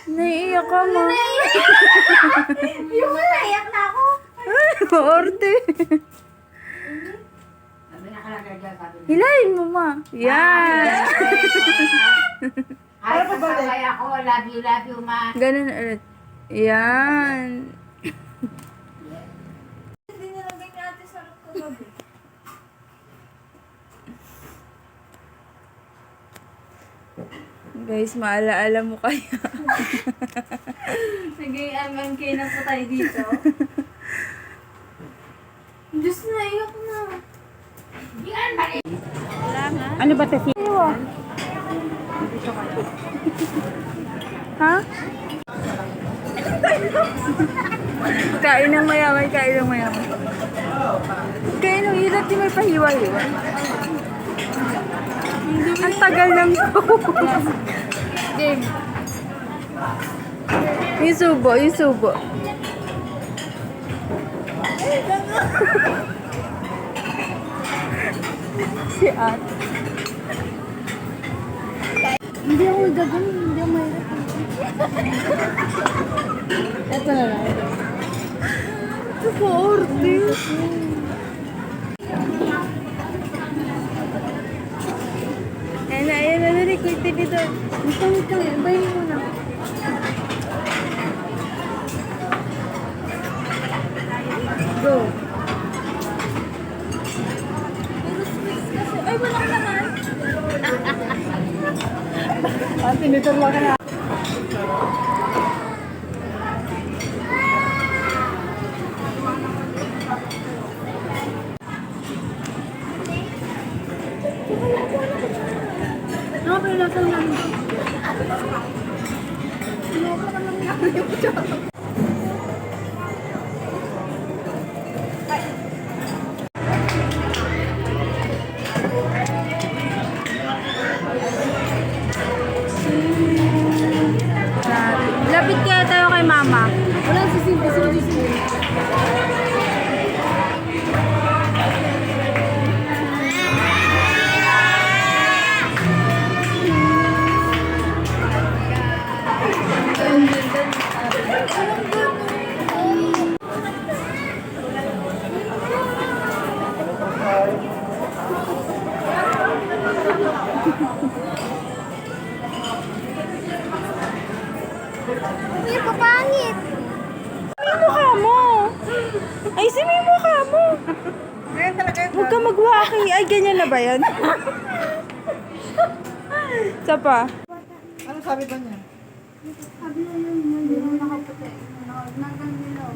Naiiyak ka mo. Yung naiyak na ako. Orte. Hilahin mo, ma. Yan. Ay, pasabay ako. Love you, ma. Ganun ulit. Yan. Hindi nilagay ni ate sa roof ko gabi. Guys, maalaala mo kaya. Nag-MMK na po tayo dito. Diyos na, iyak na. Ano ba ito? Ha? Kain ng mayaman, kain ng mayaman. Kain ng hirap, di may pahiwa-hiwa. Ang tagal ng game. Yung subo, yung subo. Si At. Hindi ako gagawin, hindi ako mahirap. Ito na lang. Ito po, orte. Ayan na, dali, kuwiti dito. Wait lang, bayin mo na. Go. Ay, wala ka naman. Tinitur lang ka na. Okay, nasa namin. Lapit kaya tayo kay mama. Wala si Simple, si Simple. Uy, papangit! May mukha mo. Ay, si may mukha mo. Huwag ka magwaki. Ay, ganyan na ba yan? Isa pa. Ano sabi ba niya? Sabi na yun, hindi mo nakaputi. Nagandilo.